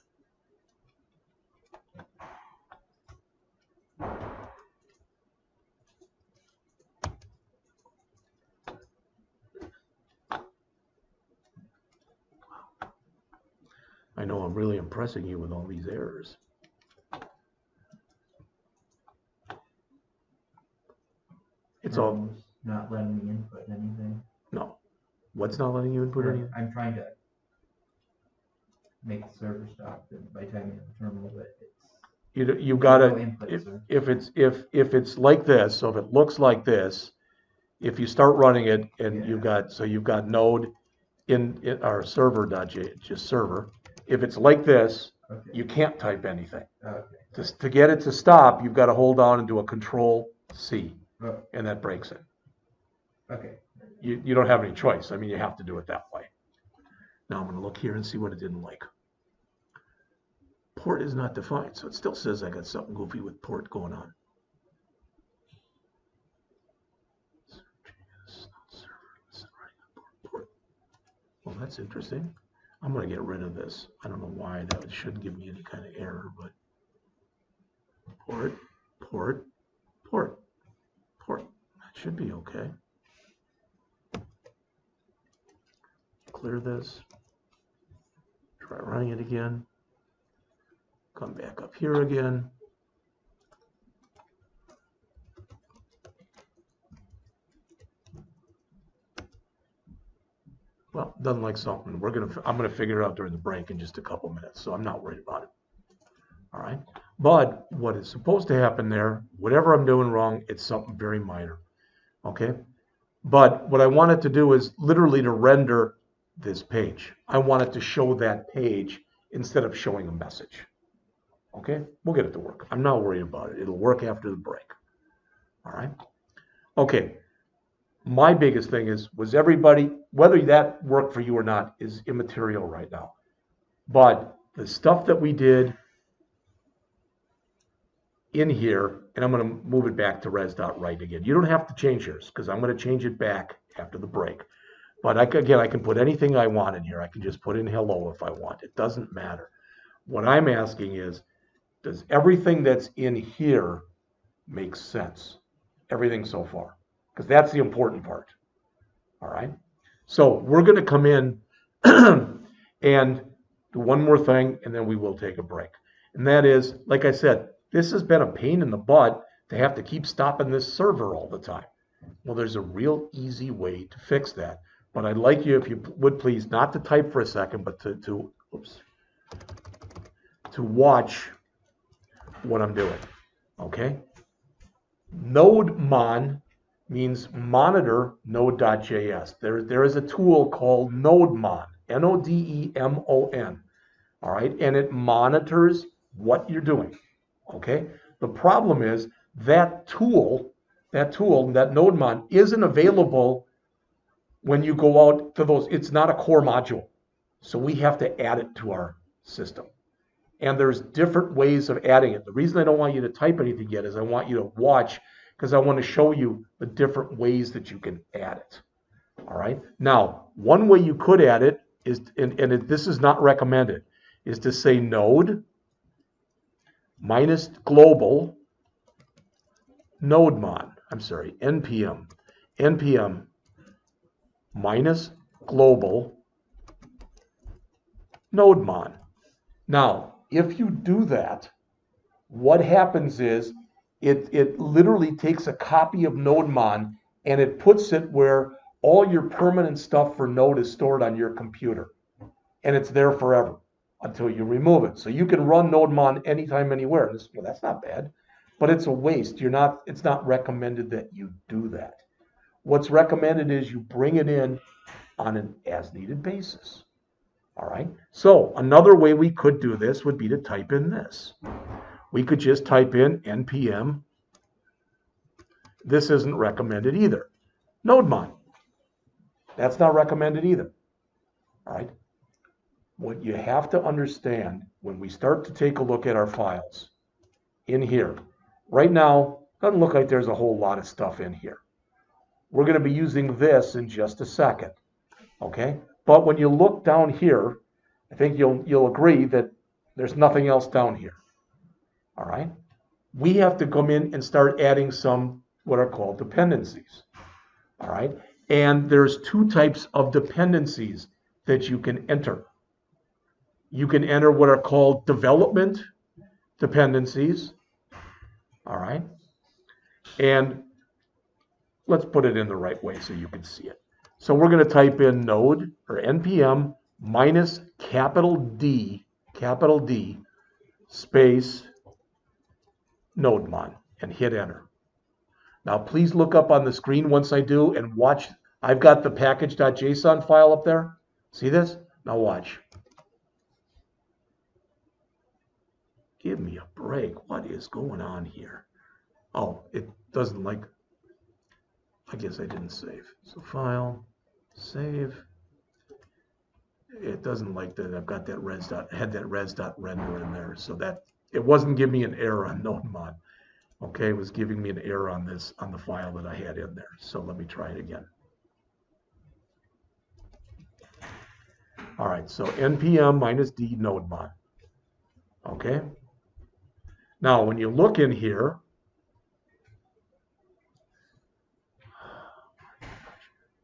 [SPEAKER 1] I know I'm really impressing you with all these errors. It's all
[SPEAKER 3] not letting me input anything.
[SPEAKER 1] no. What's not letting you input any?
[SPEAKER 3] I'm trying to make the server stop, and by typing in the terminal, but it's
[SPEAKER 1] You gotta,
[SPEAKER 3] no input, sir.
[SPEAKER 1] if it's like this, so if it looks like this, if you start running it and
[SPEAKER 3] Yeah.
[SPEAKER 1] you've got node in our server.j, just server. If it's like this,
[SPEAKER 3] Okay.
[SPEAKER 1] you can't type anything.
[SPEAKER 3] Okay.
[SPEAKER 1] To get it to stop, you've got to hold down and do a Control C,
[SPEAKER 3] Oh,
[SPEAKER 1] and that breaks it.
[SPEAKER 3] okay.
[SPEAKER 1] You don't have any choice. I mean, you have to do it that way. Now I'm going to look here and see what it didn't like. Port is not defined, so it still says I got something goofy with port going on. Well, that's interesting. I'm going to get rid of this. I don't know why that shouldn't give me any kind of error, but port. That should be okay. Clear this. Try running it again. Come back up here again. Well, doesn't like something. I'm gonna figure it out during the break in just a couple minutes, so I'm not worried about it. All right. But what is supposed to happen there, whatever I'm doing wrong, it's something very minor. Okay. But what I want it to do is literally to render this page. I want it to show that page instead of showing a message. Okay, we'll get it to work. I'm not worried about it. It'll work after the break. All right. Okay. My biggest thing was everybody, whether that worked for you or not, is immaterial right now. But the stuff that we did in here, and I'm going to move it back to res.write again. You don't have to change yours because I'm going to change it back after the break. But I can put anything I want in here. I can just put in hello if I want. It doesn't matter. What I'm asking is, does everything that's in here make sense? Everything so far? Because that's the important part. All right. So we're going to come in and do one more thing, and then we will take a break. And that is, like I said, this has been a pain in the butt to have to keep stopping this server all the time. Well, there's a real easy way to fix that. But I'd like you, if you would please, not to type for a second, but to watch what I'm doing. Okay? NodeMon means monitor node.js. There is a tool called NodeMon, NodeMon. All right, and it monitors what you're doing. Okay, the problem is that NodeMon isn't available when you go out to those. It's not a core module, so we have to add it to our system. And there's different ways of adding it. The reason I don't want you to type anything yet is I want you to watch, because I want to show you the different ways that you can add it. All right. Now, one way you could add it is, this is not recommended, is to say node minus global nodemon. I'm sorry, npm minus global nodemon. Now, if you do that, what happens is it literally takes a copy of nodemon and it puts it where all your permanent stuff for Node is stored on your computer. And it's there forever until you remove it. So you can run nodemon anytime, anywhere. Well, that's not bad, but it's a waste. It's not recommended that you do that. What's recommended is you bring it in on an as-needed basis. All right. So another way we could do this would be to type in this. We could just type in npm. This isn't recommended either. Nodemon. That's not recommended either. All right. What you have to understand when we start to take a look at our files in here, right now, doesn't look like there's a whole lot of stuff in here. We're going to be using this in just a second. Okay. But when you look down here, I think you'll agree that there's nothing else down here. All right. We have to come in and start adding some what are called dependencies. All right. And there's two types of dependencies that you can enter. You can enter what are called development dependencies. All right. And let's put it in the right way so you can see it. So we're going to type in node or npm minus capital D space nodemon and hit enter. Now please look up on the screen once I do and watch. I've got the package.json file up there. See this? Now watch. Give me a break. What is going on here? Oh, it doesn't like, I guess I didn't save. So file, save. It doesn't like that I've got that res.render in there. So that it wasn't giving me an error on nodemon. Okay, it was giving me an error on this, on the file that I had in there. So let me try it again. All right, so npm minus d nodemon. Okay. Now, when you look in here,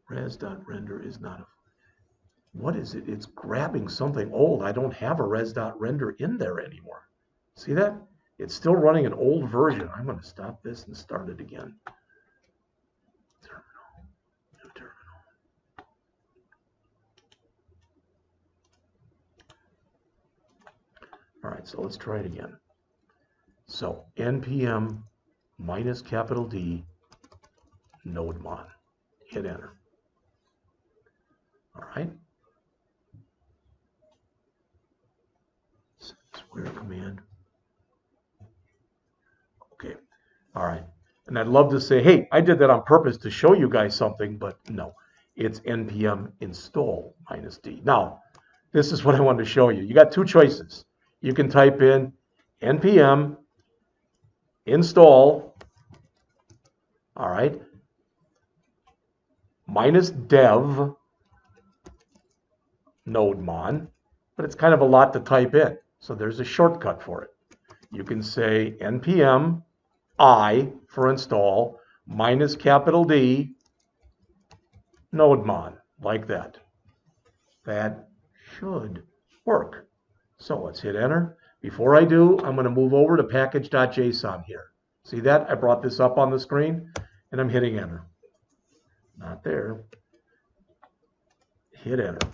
[SPEAKER 1] res.render is not a, what is it? It's grabbing something old. I don't have a res.render in there anymore. See that? It's still running an old version. I'm going to stop this and start it again. Terminal, new terminal. All right, so let's try it again. So npm minus capital D nodemon. Hit enter. All right. Square command. Okay. All right. And I'd love to say, hey, I did that on purpose to show you guys something, but no. It's npm install minus D. Now, this is what I wanted to show you. You got two choices. You can type in npm install, all right, minus dev nodemon, but it's kind of a lot to type in. So there's a shortcut for it. You can say npm I for install minus capital D nodemon, like that. That should work. So let's hit enter. Before I do, I'm going to move over to package.json here. See that? I brought this up on the screen and I'm hitting enter. Not there. Hit enter.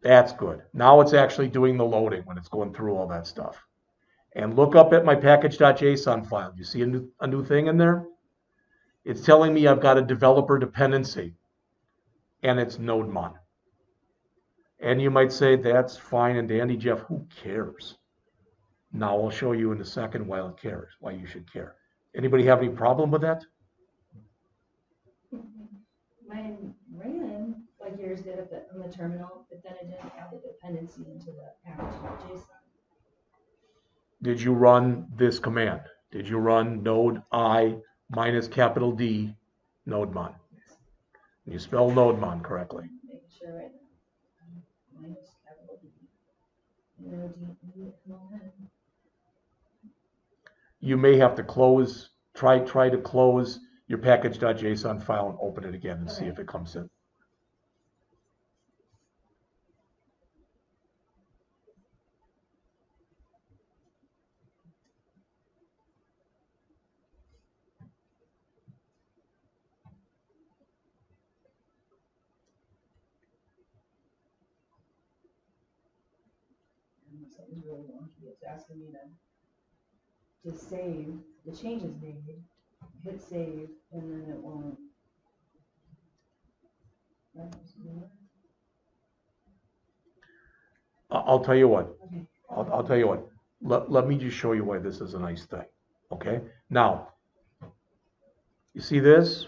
[SPEAKER 1] That's good. Now it's actually doing the loading when it's going through all that stuff. And look up at my package.json file. You see a new thing in there? It's telling me I've got a developer dependency, and it's nodemon. And you might say, that's fine and dandy, Jeff. Who cares? Now I'll show you in a second why it cares, why you should care. Anybody have any problem with that?
[SPEAKER 2] Mine ran like yours did on the terminal, but then it didn't add the dependency into the package.json.
[SPEAKER 1] Did you run this command? Did you run node I minus capital D nodemon? You spell nodemon correctly.
[SPEAKER 2] Making sure right now. Minus capital D. No D, no N.
[SPEAKER 1] You may have to close, try to close your package.json file and open it again and see if it comes in.
[SPEAKER 2] Something's really wonky. It's asking me to save. The change is made. Hit save, and then it won't.
[SPEAKER 1] I'll tell you what.
[SPEAKER 2] Okay.
[SPEAKER 1] I'll tell you what. Let me just show you why this is a nice thing. Okay. Now, you see this?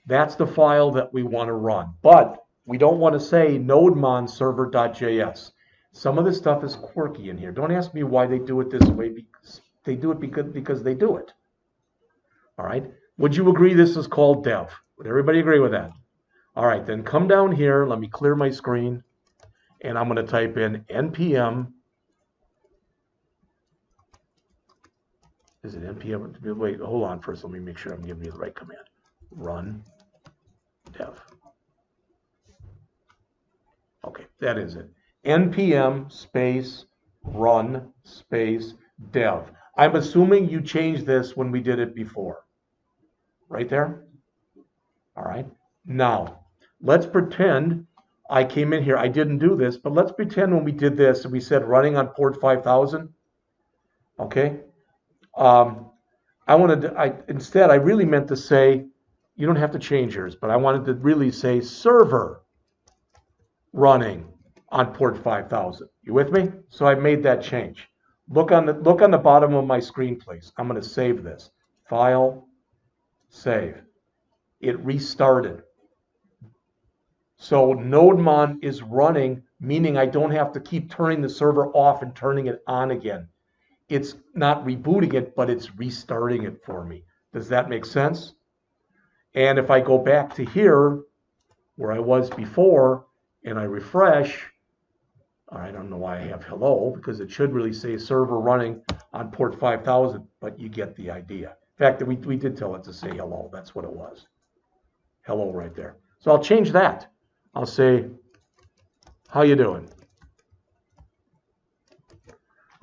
[SPEAKER 1] That's the file that we want to run, but we don't want to say nodemon server.js. Some of this stuff is quirky in here. Don't ask me why they do it this way, because they do it because they do it. All right. Would you agree this is called dev? Would everybody agree with that? All right, then come down here. Let me clear my screen, and I'm going to type in npm. Is it npm? Wait, hold on first. Let me make sure I'm giving you the right command. Run dev. Okay, that is it. npm space run space dev. I'm assuming you changed this when we did it before. Right there? All right. Now, let's pretend I came in here. I didn't do this, but let's pretend when we did this, we said running on port 5000. Okay. Instead, I really meant to say, you don't have to change yours, but I wanted to really say server running on port 5000. You with me? So I made that change. Look on the bottom of my screen, please. I'm going to save this. File, save. It restarted. So NodeMon is running, meaning I don't have to keep turning the server off and turning it on again. It's not rebooting it, but it's restarting it for me. Does that make sense? And if I go back to here, where I was before, and I refresh, I don't know why I have hello, because it should really say server running on port 5000, but you get the idea. In fact, we did tell it to say hello. That's what it was. Hello right there. So I'll change that. I'll say, how you doing?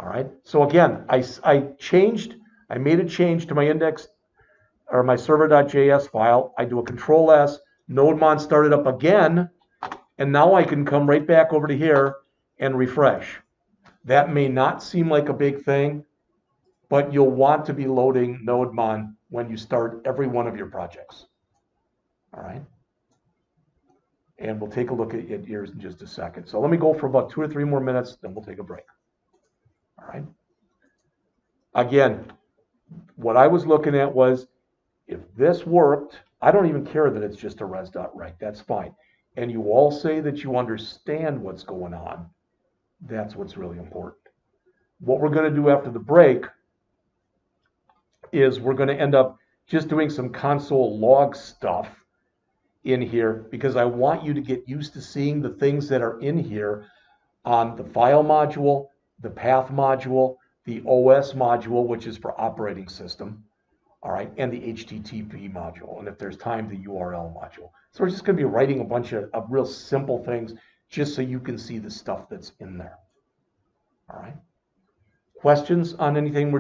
[SPEAKER 1] All right. So again, I made a change to my index or my server.js file. I do a control S, NodeMon started up again, and now I can come right back over to here and refresh. That may not seem like a big thing, but you'll want to be loading NodeMon when you start every one of your projects. All right. And we'll take a look at yours in just a second. So let me go for about 2 or 3 more minutes, then we'll take a break. All right. Again, what I was looking at was, if this worked, I don't even care that it's just a res.reg. That's fine. And you all say that you understand what's going on. That's what's really important. What we're going to do after the break is we're going to end up just doing some console log stuff in here, because I want you to get used to seeing the things that are in here on the file module, the path module, the OS module, which is for operating system, all right, and the HTTP module, and if there's time, the URL module. So we're just going to be writing a bunch of real simple things just so you can see the stuff that's in there. All right. Questions on anything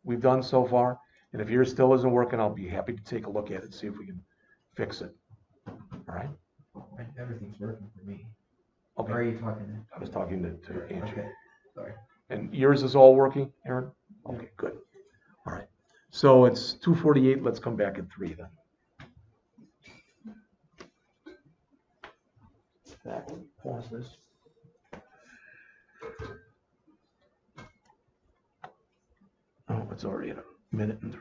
[SPEAKER 1] we've done so far? And if yours still isn't working, I'll be happy to take a look at it and see if we can fix it. All right.
[SPEAKER 3] Everything's working for me.
[SPEAKER 1] Okay.
[SPEAKER 3] Or are you talking to?
[SPEAKER 1] I was talking to Andrew.
[SPEAKER 3] Okay. Sorry.
[SPEAKER 1] And yours is all working, Aaron? Okay, good. All right. So it's 2:48. Let's come back at 3 then. Pause this. Oh, it's already at a minute and